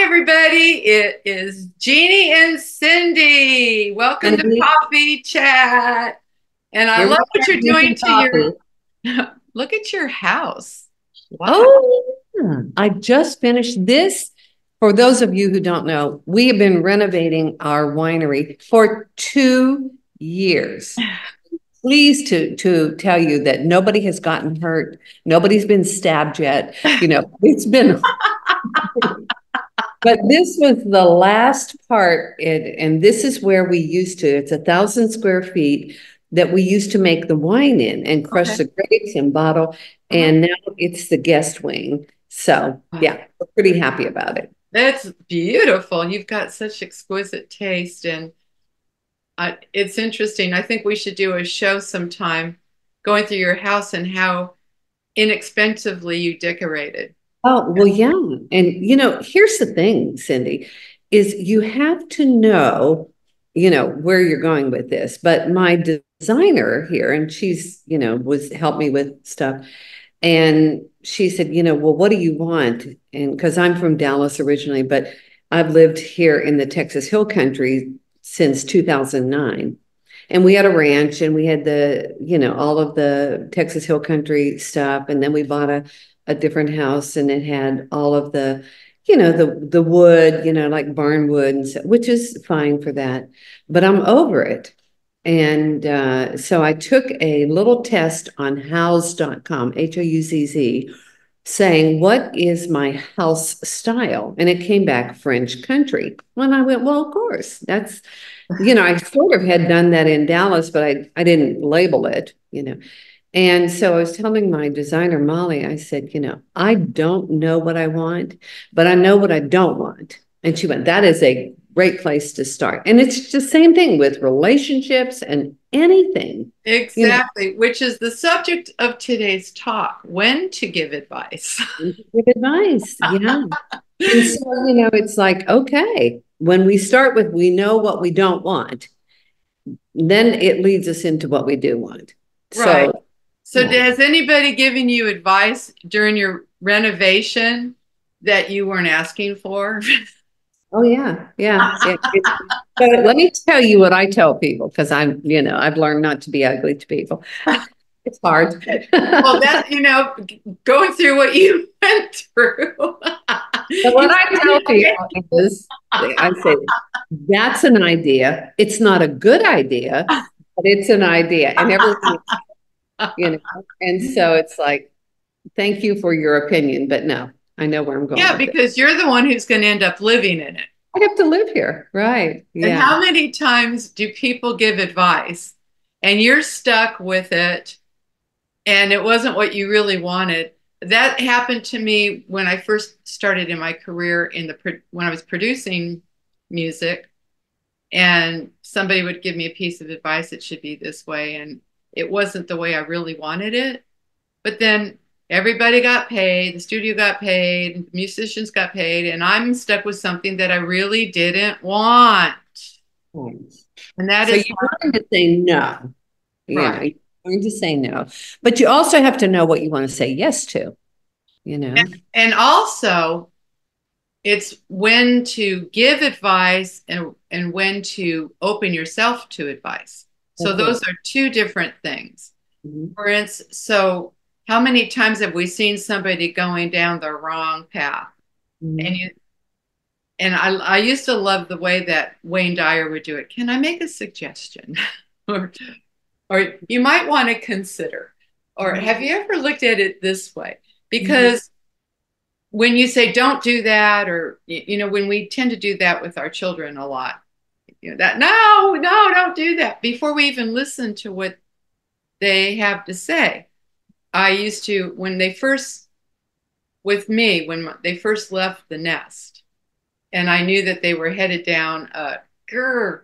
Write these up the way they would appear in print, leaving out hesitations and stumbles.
everybody. It is Jeannie and Cindy. Welcome And to Coffee Chat. And I here we love what are you're doing drinking to coffee. look at your house. Wow. Oh, yeah. I just finished this. For those of you who don't know, we have been renovating our winery for 2 years. Pleased to tell you that nobody has gotten hurt. Nobody's been stabbed yet. It's been, but this was the last part. And this is where we used to, it's 1,000 square feet that we used to make the wine in and crush Okay. the grapes and bottle. Uh-huh. And now it's the guest wing. So Wow. yeah, we're pretty happy about it. That's beautiful. You've got such exquisite taste, and it's interesting. I think we should do a show sometime going through your house and how inexpensively you decorated. Oh, well, yeah. And here's the thing, Cindy, is you have to know, where you're going with this. But my designer here, and she's, was helped me with stuff. And she said, well, what do you want? And because I'm from Dallas originally, but I've lived here in the Texas Hill Country since 2009. And we had a ranch and we had all of the Texas Hill Country stuff. And then we bought a different house and it had all of the wood, like barn wood, and so, which is fine for that. But I'm over it. And so I took a little test on houzz.com, Houzz, saying, what is my house style? And it came back French country. And I went, well, of course, I sort of had done that in Dallas, but I didn't label it. And so I was telling my designer, Molly, I said, I don't know what I want, but I know what I don't want. And she went, that is a great place to start. And it's the same thing with relationships and anything, you know, Exactly, which is the subject of today's talk, when to give advice. give advice. Yeah. And so, it's like, okay, when we start with, we know what we don't want, then it leads us into what we do want. Right. So, So, yeah. has anybody given you advice during your renovation that you weren't asking for? Oh yeah, yeah. So let me tell you what I tell people because I've learned not to be ugly to people. It's hard. Well, So going through what you went through. what I tell people is, I say, that's an idea. It's not a good idea, but it's an idea, and everyone, And so it's like, thank you for your opinion, but no, I know where I'm going Yeah, with it. because you're the one who's going to end up living in it. I have to live here, right? And Yeah. how many times do people give advice and you're stuck with it and it wasn't what you really wanted? That happened to me when I first started in my career when I was producing music, and somebody would give me a piece of advice, it should be this way, and it wasn't the way I really wanted it. But then everybody got paid, the studio got paid, the musicians got paid, and I'm stuck with something that I really didn't want. And that So is you learn to say no. right. You learn to say no, but you also have to know what you want to say yes to, you know? And also, it's when to give advice and when to open yourself to advice. So That's it. those are two different things. Mhm. For instance, so how many times have we seen somebody going down the wrong path? And Mhm. you and I used to love the way that Wayne Dyer would do it. Can I make a suggestion? or or you might want to consider. Or have you ever looked at it this way? Mhm. Because when you say don't do that, or when we tend to do that with our children a lot, that no, don't do that before we even listen to what they have to say. I used to, when they first, with me, when they first left the nest, and I knew that they were headed down a grr,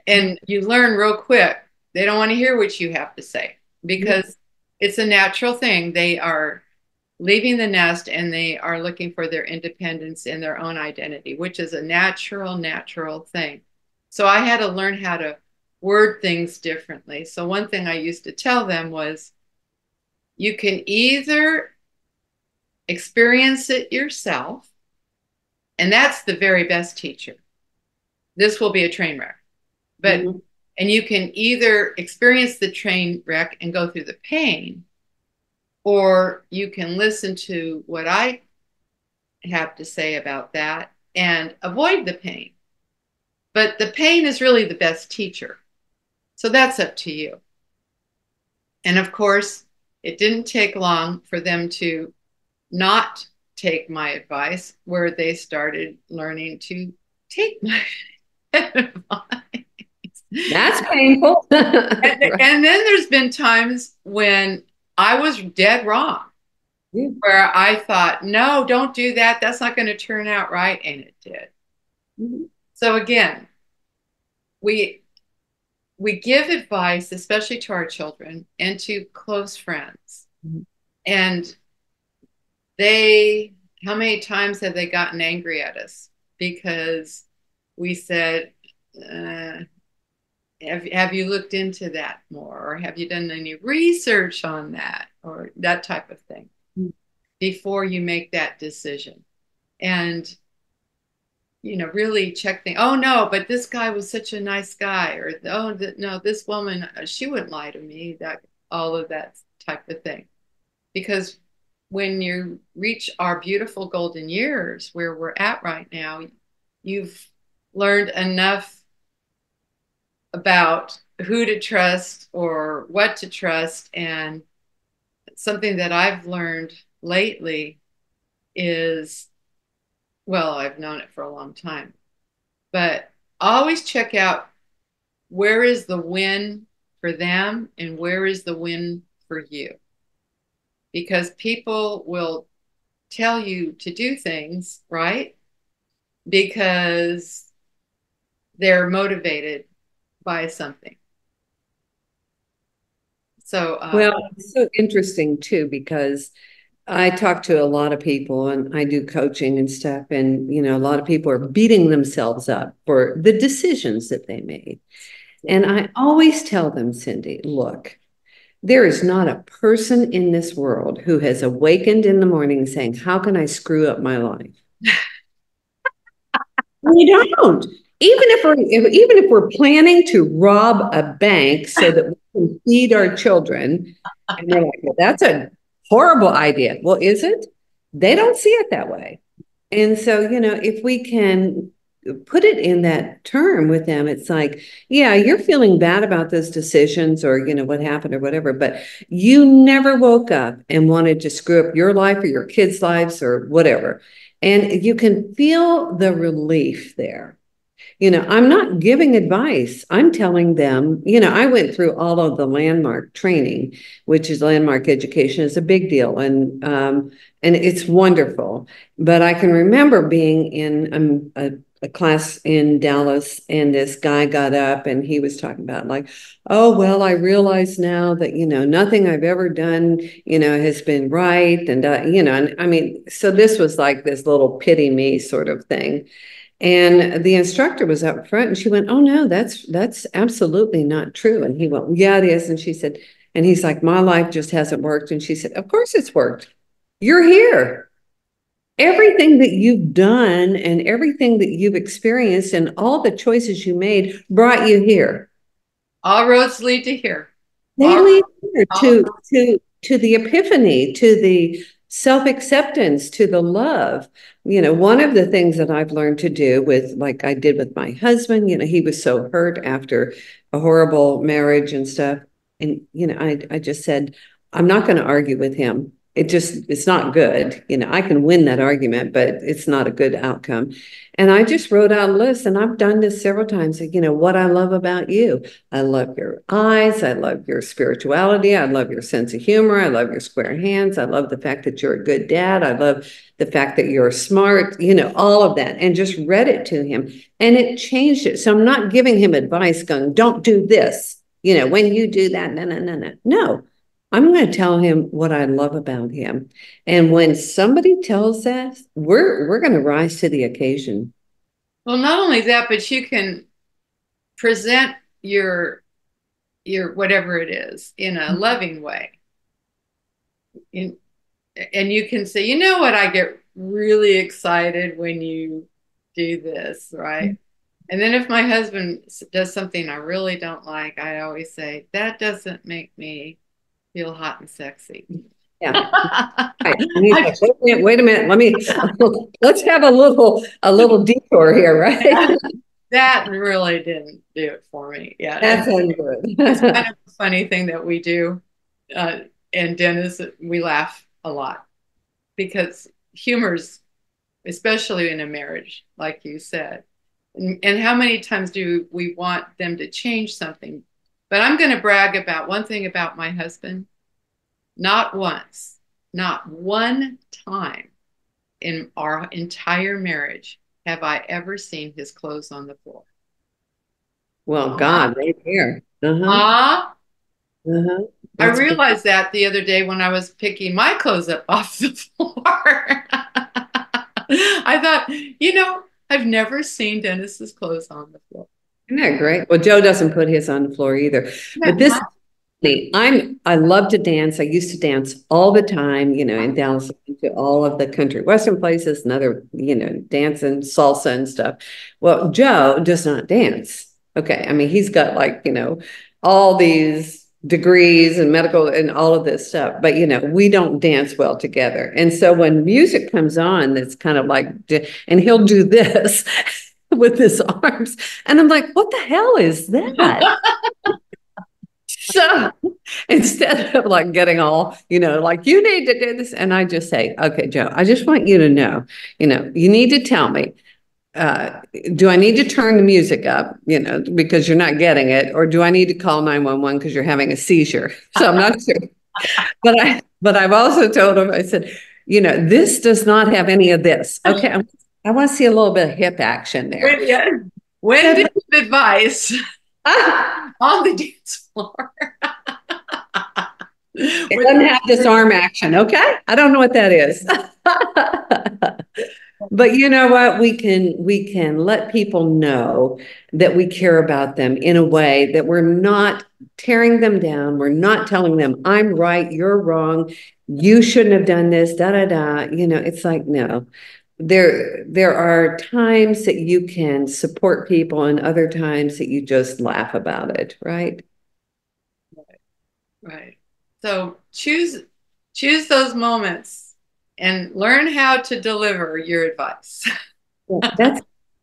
and you learn real quick, they don't want to hear what you have to say Yeah. because it's a natural thing. They are leaving the nest and they are looking for their independence and their own identity, which is a natural thing. So I had to learn how to word things differently. So one thing I used to tell them was, you can either experience it yourself And that's the very best teacher. This will be a train wreck. But, Mhm. and you can either experience the train wreck and go through the pain, or you can listen to what I have to say about that and avoid the pain. But the pain is really the best teacher. So that's up to you. And of course, it didn't take long for them to not take my advice, where they started learning to take my advice. That's painful. Right. And then there's been times when I was dead wrong, Yeah. where I thought, no, don't do that. That's not going to turn out right. And it did. Mhm. So again, we we give advice, especially to our children and to close friends. Mhm. And they, how many times have they gotten angry at us because we said, uh, have you looked into that more? Or have you done any research on that? Or that type of thing before you make that decision. And, really check things. Oh, no, but this guy was such a nice guy. Or, oh, no, this woman, she wouldn't lie to me. That, all of that type of thing. Because when you reach our beautiful golden years where we're at right now, you've learned enough about who to trust or what to trust. And something that I've learned lately is, well, I've known it for a long time, but always check out where is the win for them and where is the win for you. Because people will tell you to do things, right? Because they're motivated by something. So, Well, it's so interesting too, because I talk to a lot of people and I do coaching and stuff. And, a lot of people are beating themselves up for the decisions that they made. And I always tell them, Cindy, look, there is not a person in this world who has awakened in the morning saying, how can I screw up my life? We don't. Even if we're planning to rob a bank so that we can feed our children, and they're like, well, that's a horrible idea. Well, is it? They don't see it that way. And so, if we can put it in that term with them, it's like, yeah, you're feeling bad about those decisions or, what happened or whatever, but you never woke up and wanted to screw up your life or your kids' lives or whatever. And you can feel the relief there. I'm not giving advice. I'm telling them, I went through all of the landmark training, which is landmark education is a big deal. And it's wonderful. But I can remember being in a class in Dallas, and this guy got up and he was talking about like, oh, well, I realize now that, nothing I've ever done, has been right. And I mean, so this was like this little pity me sort of thing. And the instructor was up front and she went, oh no, that's absolutely not true. And he went, well, yeah, it is. And she said, and he's like, my life just hasn't worked. And she said, of course it's worked. You're here. Everything that you've done and everything that you've experienced and all the choices you made brought you here. all roads lead to here. They All, lead here all, to the epiphany, to the self-acceptance, to the love. One of the things that I've learned to do with, like I did with my husband, he was so hurt after a horrible marriage and stuff. And, I just said, I'm not going to argue with him. It's not good. I can win that argument, but it's not a good outcome. And I just wrote out a list, and I've done this several times, like, what I love about you. I love your eyes. I love your spirituality. I love your sense of humor. I love your square hands. I love the fact that you're a good dad. I love the fact that you're smart, all of that. And just read it to him. And it changed it. So I'm not giving him advice going, don't do this. When you do that, no, no, no, no. No, I'm going to tell him what I love about him. And when somebody tells that, we're going to rise to the occasion. well, not only that, but you can present your whatever it is in a loving way. In, and you can say, you know what, I get really excited when you do this, right? And then if my husband does something I really don't like, I always say, that doesn't make me feel hot and sexy. Yeah. Right. And he's like, wait a minute, let me let's have a little detour here, right? That really didn't do it for me. Yeah. That And sounds it's good. kind of a funny thing that we do. Uh, and Dennis, we laugh a lot because humor's, especially in a marriage, like you said. And how many times do we want them to change something? But I'm going to brag about one thing about my husband. Not once, not one time in our entire marriage have I ever seen his clothes on the floor. Well, God, right here. Uh-huh. Ah, Uh-huh. I That's good. realized that the other day when I was picking my clothes up off the floor. I thought, I've never seen Dennis's clothes on the floor. Isn't that great? Well, Joe doesn't put his on the floor either. But Yeah. this I love to dance. I used to dance all the time, in Dallas, to all of the country western places and other, dance and salsa and stuff. Well, Joe does not dance. Okay. I mean, he's got like, all these degrees and medical and all of this stuff, but we don't dance well together. And so when music comes on, it's kind of like, and he'll do this with his arms. And I'm like, what the hell is that? So instead of like getting all, like you need to do this, and I just say, okay, Joe, I just want you to know, you need to tell me, uh, do I need to turn the music up, because you're not getting it, or do I need to call 911 because you're having a seizure? So I'm not sure. But I've also told him, I said, this does not have any of this. Okay. I want to see a little bit of hip action there. Yeah. When did you give advice Ah, on the dance floor? it With doesn't have this arm action. Okay. I don't know what that is. But you know what? We can let people know that we care about them in a way that we're not tearing them down. We're not telling them, I'm right, you're wrong, you shouldn't have done this, da da da. It's like, no. There are times that you can support people and other times that you just laugh about it, right? right. So choose those moments and learn how to deliver your advice. Yeah, that's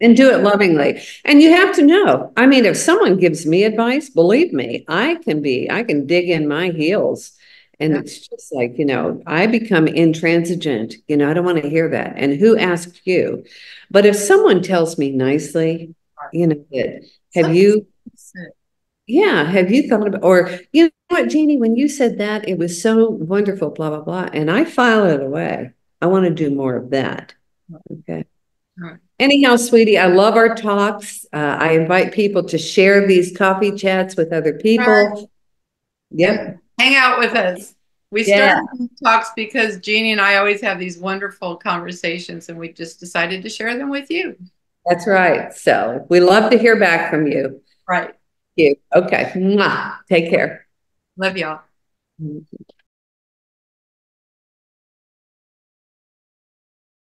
and do it lovingly. And you have to know. I mean, if someone gives me advice, believe me, I can dig in my heels. And Yeah. it's just like, I become intransigent. I don't want to hear that. And who asked you? But if someone tells me nicely, that have Some you, yeah, have you thought about, or you know what, Jeannie, when you said that, it was so wonderful, blah, blah, blah. And I file it away. I want to do more of that. Okay. right. Anyhow, sweetie, I love our talks. I invite people to share these coffee chats with other Right. people. And Yep. hang out with us. We Yeah, started these talks because Jeannie and I always have these wonderful conversations, and we just decided to share them with you. that's right. So we love to hear back from you. Right. You. Okay. Mwah. Take care. Love y'all.